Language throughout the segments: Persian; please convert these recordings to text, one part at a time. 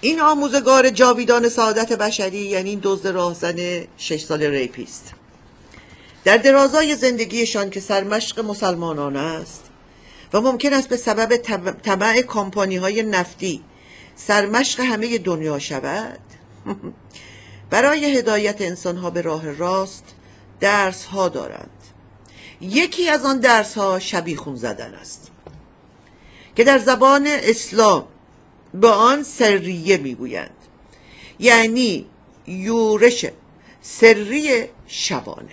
این آموزگار جاویدان سعادت بشری، یعنی این دزد راهزن 6 سال ریپیست، در درازای زندگیشان که سرمشق مسلمانان است و ممکن است به سبب طمع کمپانی های نفتی سرمشق همه دنیا شود، برای هدایت انسانها به راه راست درس ها دارند. یکی از آن درس ها شبیخون زدن است که در زبان اسلام به آن سریه میگویند، یعنی یورش سری شبانه،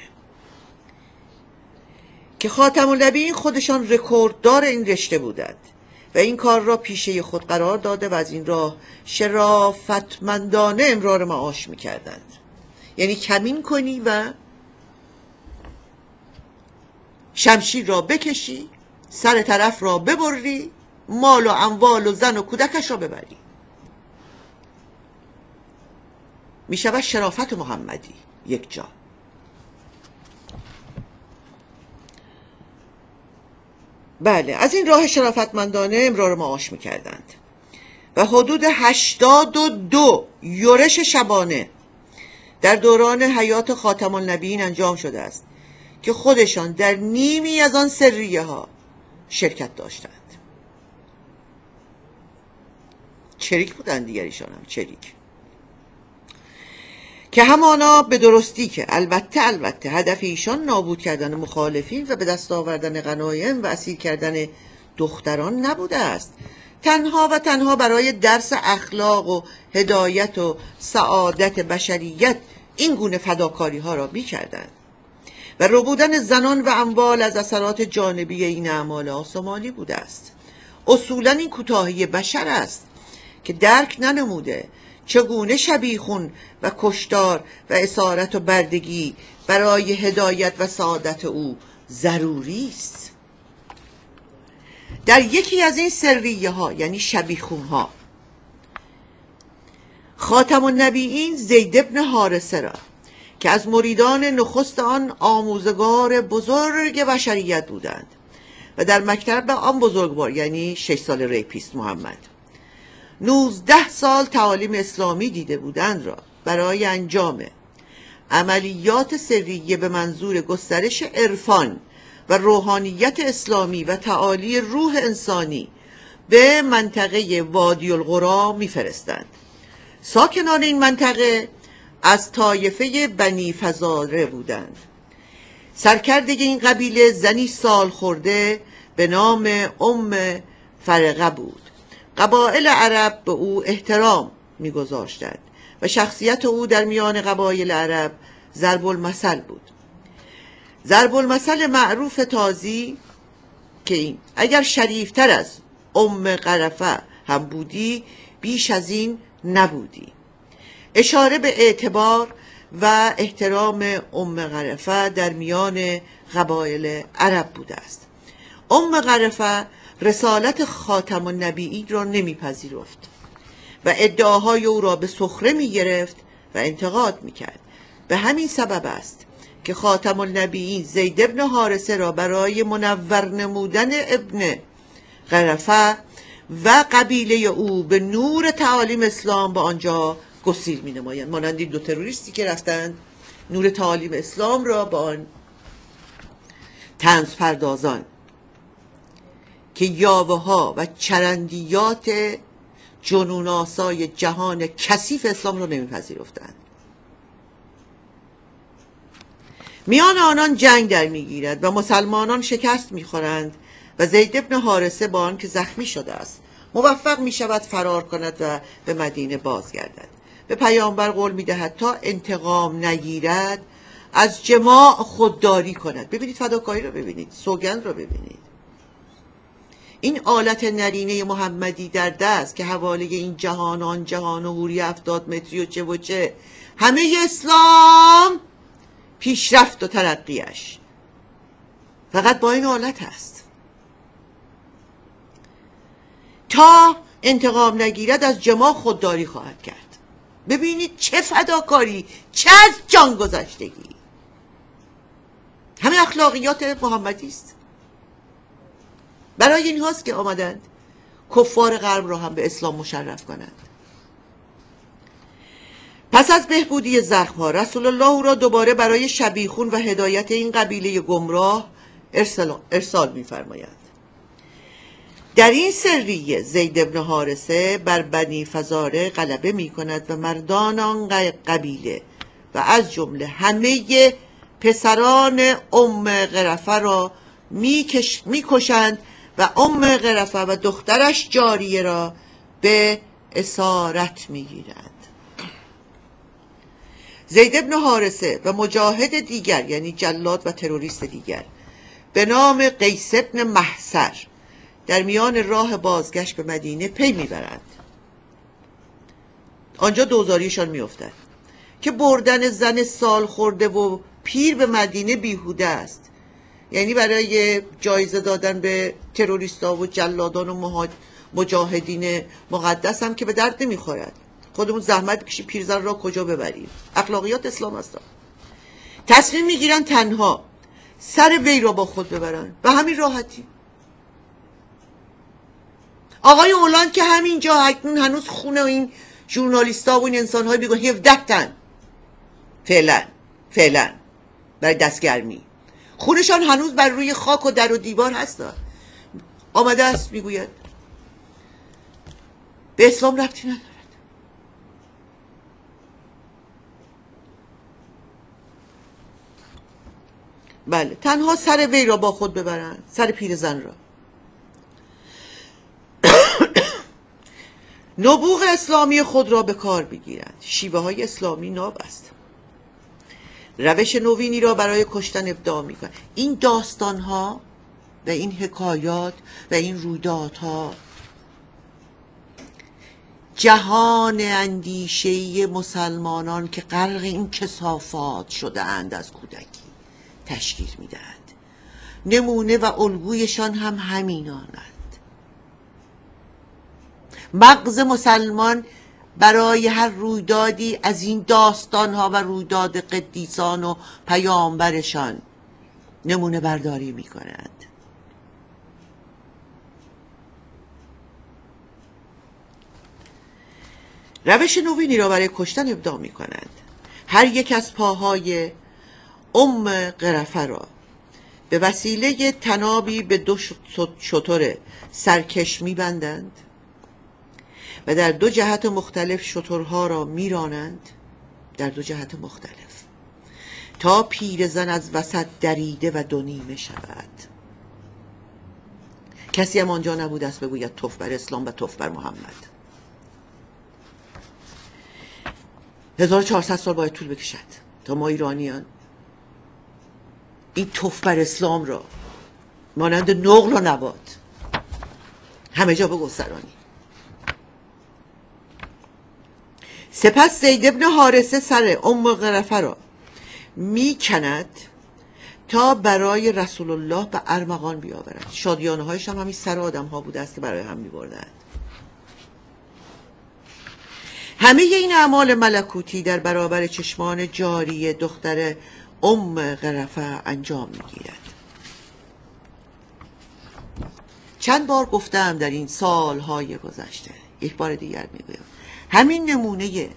که خاتم النبیین خودشان رکورددار این رشته بودند و این کار را پیشه خود قرار داده و از این راه شرافتمندانه امرار معاش میکردند. یعنی کمین کنی و شمشیر را بکشی، سر طرف را ببری، مال و اموال و زن و کودکش را ببری. می شود شرافت محمدی یک جا. بله، از این راه شرافتمندانه امرار معاش می کردند و حدود 82 یورش شبانه در دوران حیات خاتم النبیین انجام شده است که خودشان در نیمی از آن سریه ها شرکت داشتند. شریک بودند دیگریشان هم شریک، که همانا به درستی که البته هدف ایشان نابود کردن مخالفین و به دست آوردن غنایم و اسیر کردن دختران نبوده است، تنها برای درس اخلاق و هدایت و سعادت بشریت این گونه فداکاری ها را می کردند و ربودن زنان و اموال از اثرات جانبی این اعمال آسمانی بوده است. اصولا این کوتاهی بشر است که درک ننموده چگونه شبیخون و کشتار و اسارت و بردگی برای هدایت و سعادت او ضروری است. در یکی از این سریه ها، یعنی شبیخون ها، خاتم النبیین زید بن حارثه را که از مریدان نخست آن آموزگار بزرگ بشریت بودند و در مکتب آن بزرگوار، یعنی 6 سال ریپیست محمد، 19 سال تعالیم اسلامی دیده بودند، را برای انجام عملیات سریه به منظور گسترش عرفان و روحانیت اسلامی و تعالی روح انسانی به منطقه وادی القرا می‌فرستند. ساکنان این منطقه از طایفه بنی فزاره بودند. سرکرده این قبیله زنی سال خورده به نام ام فرقه بود. قبایل عرب به او احترام می‌گذاشتند و شخصیت او در میان قبایل عرب ضرب المثل بود. ضرب المثل معروف تازی که این: اگر شریفتر از ام قرفه هم بودی، بیش از این نبودی. اشاره به اعتبار و احترام ام قرفه در میان قبایل عرب بوده است. ام قرفه رسالت خاتم النبیین را نمیپذیرفت و ادعاهای او را به سخره میگرفت و انتقاد میکرد. به همین سبب است که خاتم النبیین زید بن حارثه را برای منور نمودن ابن قرفه و قبیله او به نور تعالیم اسلام به آنجا گسیل می نمایند. مانند این 2 تروریستی که رفتند نور تعالیم اسلام را با آن طنز پردازان که یاوه ها و چرندیات جنوناسای جهان کثیف اسلام را نمیپذیرفتند. میان آنان جنگ در میگیرد و مسلمانان شکست میخورند و زید بن حارثه با آن که زخمی شده است موفق میشود فرار کند و به مدینه بازگردد. به پیامبر قول میدهد تا انتقام نگیرد از جماع خودداری کند. ببینید فداکاری را، ببینید سوگند را، ببینید این آلت نرینه محمدی در دست که حواله این جهان آن جهان و حوری 70 متری و چه و چه، همه اسلام پیشرفت و ترقیش فقط با این آلت است. تا انتقام نگیرد از جماع خودداری خواهد کرد. ببینید چه فداکاری، چه از جان گذشتگی. همه اخلاقیات محمدی است. برای این هاست که آمدند کفار غرب را هم به اسلام مشرف کنند. پس از بهبودی زخم‌ها رسول الله او را دوباره برای شبیخون و هدایت این قبیله گمراه ارسال می‌فرمایند. در این سریه زید بن حارثه بر بنی فزاره غلبه می‌کند و مردان آن قبیله و از جمله همه پسران غرفه را می‌کشند و غرفه و دخترش جاریه را به اسارت می‌گیرند. زید بن حارثه و مجاهد دیگر، یعنی جلاد و تروریست دیگر به نام قیس بن محصر، در میان راه بازگشت به مدینه پی میبرند. آنجا دوزاریشان میافتد که بردن زن سال خورده و پیر به مدینه بیهوده است، یعنی برای جایزه دادن به تروریستا و جلادان و مجاهدین مقدس هم که به درد نمیخورد. خودمون زحمت بکشی پیرزن را کجا ببریم؟ اخلاقیات اسلام هست. تصمیم میگیرن تنها سر وی را با خود ببرن به همین راحتی. آقای اولان که همینجا اکنون هنوز خونه این ژورنالیستا و این انسان‌های بیگون 17 تن فعلا برای دستگرمی خونشان هنوز بر روی خاک و در و دیوار هست. آمده است میگوید به اسلام ربطی ندارد. بله، تنها سر وی را با خود ببرند، سر پیرزن را. نبوغ اسلامی خود را به کار بگیرند. شیوه های اسلامی ناب است. روش نوینی را برای کشتن ابداع میکنند. این داستان ها و این حکایات و این رویدادها جهان اندیشه‌ای مسلمانان که غرق این کثافات شده اند از کودکی تشکیل میدهند. نمونه و الگویشان هم همینانند. مغز مسلمان برای هر رویدادی از این داستانها و رویداد قدیسان و پیامبرشان نمونه برداری می کنند. روش نوینی را برای کشتن ابداع می کنند. هر یک از پاهای غرفه را به وسیله تنابی به 2 شتر سرکش می بندند و در 2 جهت مختلف شترها را میرانند، در 2 جهت مختلف، تا پیرزن از وسط دریده و 2 نیمه شود. کسی هم آنجا نبود است بگوید توف بر اسلام و توف بر محمد. 1400 سال باید طول بکشد تا ما ایرانیان این توف بر اسلام را مانند نقل و نبات همه جا بگسترانیم. سپس زید بن حارثه سر غرفه را میکند تا برای رسول الله به ارمغان بیاورد. شادیانه هایش هم همین سر آدم ها بوده است که برای هم میبردند. همه این اعمال ملکوتی در برابر چشمان جاریه دختر غرفه انجام میگیرد. چند بار گفتم در این سالهای گذشته، یک بار دیگر میگویم، همین نمونه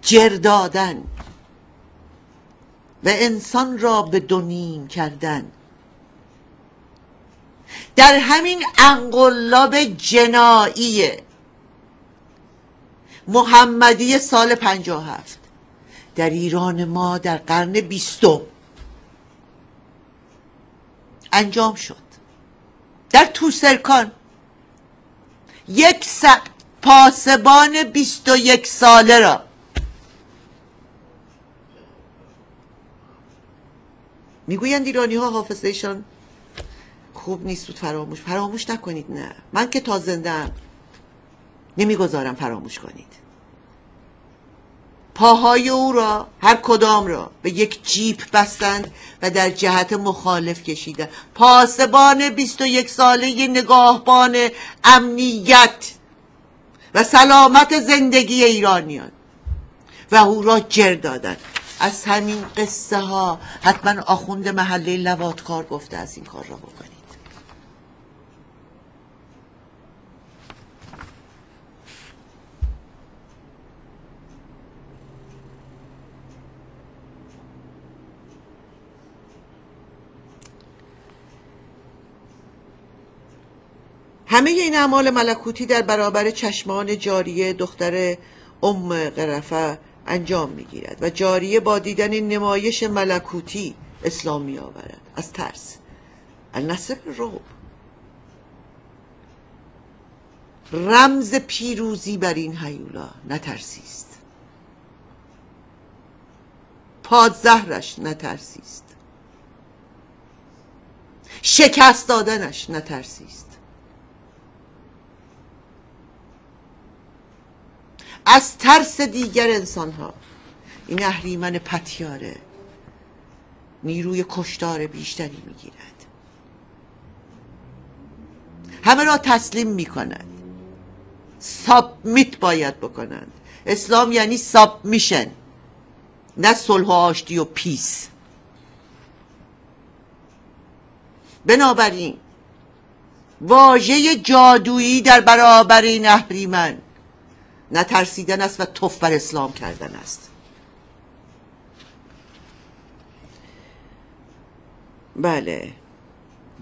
جردادن و انسان را به 2 نیم کردن در همین انقلاب جنایی محمدی سال 57 در ایران ما در قرن 20 انجام شد. در توسرکان یک پاسبان 21 ساله را میگویند ایرانی ها حافظهشان خوب نیست بود، فراموش نکنید. نه، من که تا زنده‌ام نمیگذارم فراموش کنید. پاهای او را هر کدام را به یک جیپ بستند و در جهت مخالف کشیدند. پاسبان 21 ساله نگاهبان امنیت و سلامت زندگی ایرانیان و او را جر دادند. از همین قصه ها حتما آخوند محله لواطکار گفته از این کار را بکنید. همه این اعمال ملکوتی در برابر چشمان جاریه دختر قرفه انجام میگیرد و جاریه با دیدن نمایش ملکوتی اسلام می آورد از ترس. النصر رعب، رمز پیروزی بر این هیولا نترسیست، پادزهرش نترسیست، شکست دادنش نترسیست، از ترس دیگر انسان ها. این اهریمن پتیاره نیروی کشتار بیشتری میگیرد، همه را تسلیم میکند، سابمیت باید بکنند. اسلام یعنی سابمیشن، نه صلح و آشتی و پیس. بنابراین واژه جادویی در برابر این اهریمن نترسیدن است و توف بر اسلام کردن است. بله،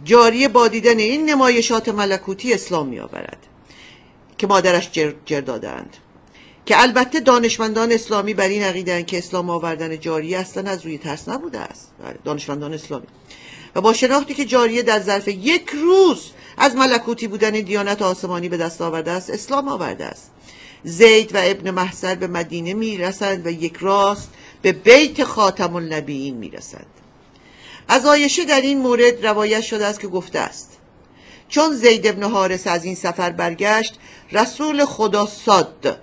جاریه با دیدن این نمایشات ملکوتی اسلام می آورد که مادرش جر دادند، که البته دانشمندان اسلامی بر این عقیده‌اند که اسلام آوردن جاریه اصلا از روی ترس نبوده است. دانشمندان اسلامی و با شناختی که جاریه در ظرف 1 روز از ملکوتی بودن دیانت آسمانی به دست آورده است، اسلام آورده است. زید و ابن محصر به مدینه می رسند و یک راست به بیت خاتم النبیین می رسند. از عایشه در این مورد روایت شده است که گفته است چون زید ابن حارث از این سفر برگشت، رسول خدا صاد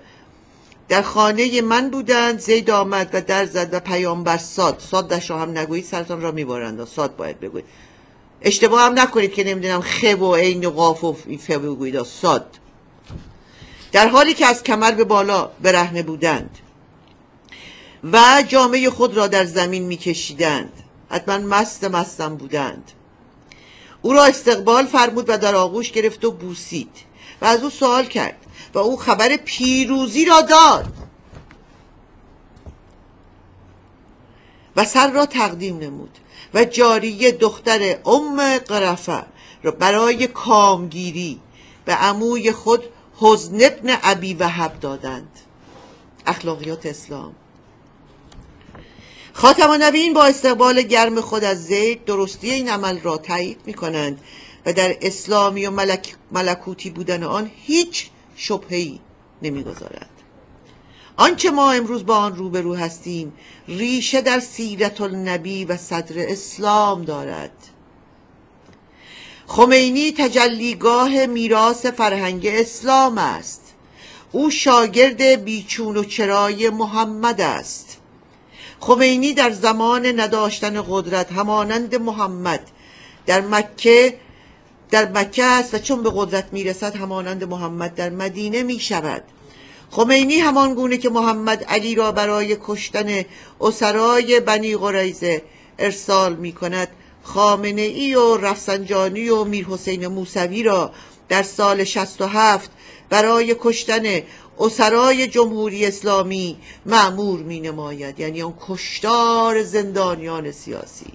در خانه من بودند. زید آمد و در زد و پیامبر صادش را هم نگویید، سرتان را میبارند، صاد باید بگوید. اشتباه هم نکنید که نمیدونم خ و عین و قاف و ف بگویید، صاد. در حالی که از کمر به بالا برهنه بودند و جامه خود را در زمین میکشیدند، حتما مستم بودند. او را استقبال فرمود و در آغوش گرفت و بوسید و از او سوال کرد و او خبر پیروزی را داد و سر را تقدیم نمود و جاریه دختر قرفه را برای کامگیری به عموی خود حزن ابن ابی وهب دادند. اخلاقیات اسلام. خاتم النبیین با استقبال گرم خود از زید درستی این عمل را تایید می کنند و در اسلامی و ملکوتی بودن آن هیچ شبهه‌ای نمی گذارند. آنچه ما امروز با آن روبرو هستیم ریشه در سیرت النبی و صدر اسلام دارد. خمینی تجلیگاه میراث فرهنگ اسلام است. او شاگرد بیچون و چرای محمد است. خمینی در زمان نداشتن قدرت همانند محمد در مکه است و چون به قدرت میرسد همانند محمد در مدینه میشود. خمینی همان گونه که محمد علی را برای کشتن اسرای بنی قریظه ارسال میکند، خامنه ای و رفسنجانی و میرحسین موسوی را در سال 67 برای کشتن اسرای جمهوری اسلامی مأمور می نماید، یعنی اون کشتار زندانیان سیاسی.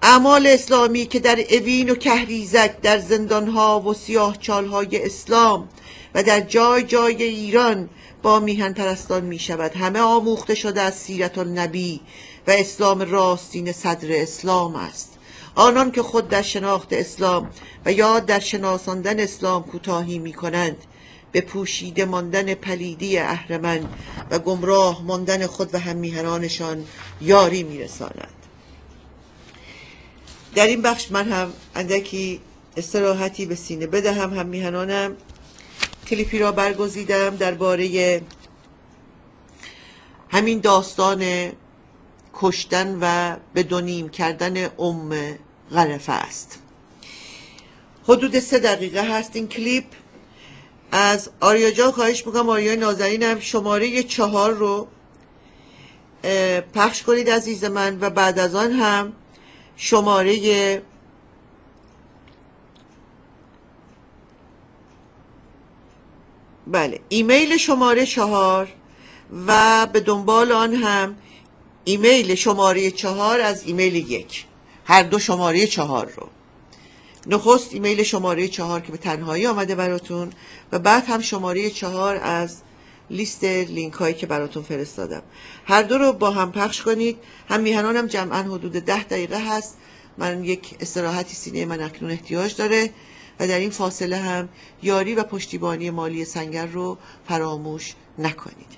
اعمال اسلامی که در اوین و کهریزک در زندانها و سیاهچالهای اسلام و در جای جای ایران با میهن پرستان می شود، همه آموخته شده از سیرت النبی و اسلام راستین صدر اسلام است. آنان که خود در شناخت اسلام و یا در شناساندن اسلام کوتاهی می کنند، به پوشیده ماندن پلیدی اهرمن و گمراه ماندن خود و هممیهنانشان یاری می رسانند. در این بخش من هم اندکی استراحتی به سینه بدهم. هممیهنانم کلیپی را برگزیدم درباره همین داستان کشتن و به دو نیم کردن قرفه است. حدود 3 دقیقه هست این کلیپ. از آریا جان خواهش میکنم، آریا نازنینم، شماره 4 رو پخش کنید عزیز من و بعد از آن هم شماره ایمیل شماره 4 و به دنبال آن هم ایمیل شماره 4 از ایمیل 1، هر دو شماره 4 رو نخست ایمیل شماره 4 که به تنهایی آمده براتون و بعد هم شماره 4 از لیست لینک هایی که براتون فرستادم. هر دو رو با هم پخش کنید. هم میهنانم جمعا حدود 10 دقیقه هست. من یک استراحتی سینه من اکنون احتیاج داره و در این فاصله هم یاری و پشتیبانی مالی سنگر رو فراموش نکنید.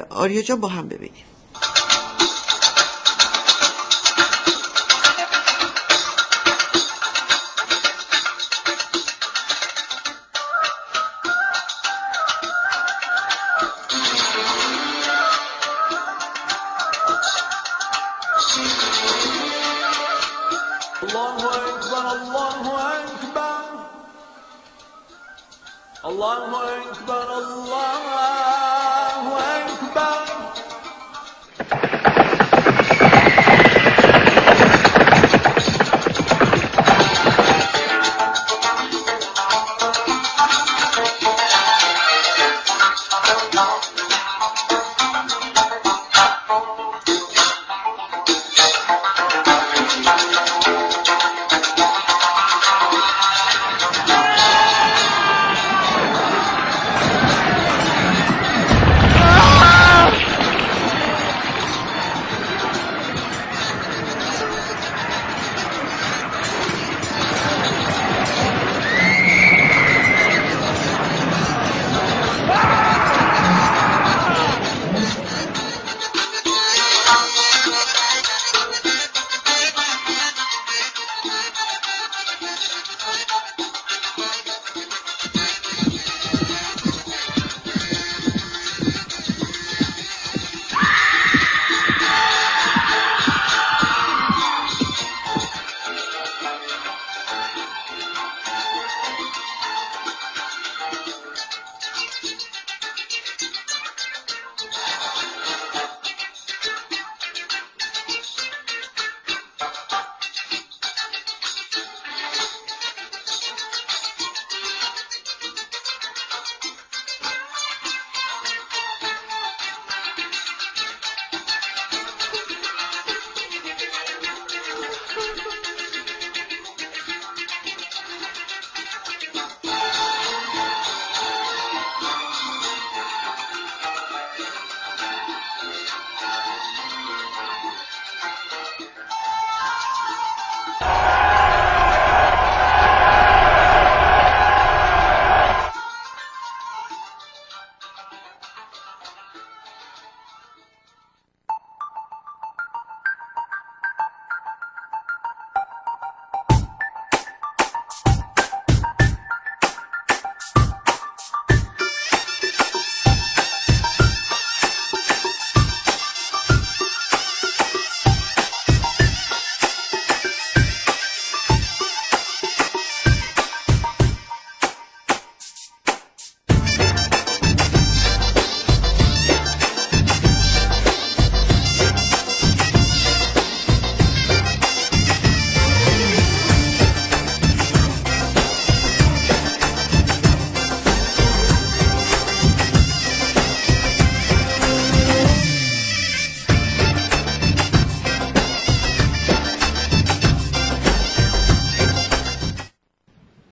آریا جان با هم ببینیم. الله أكبر الله أكبر الله أكبر الله أكبر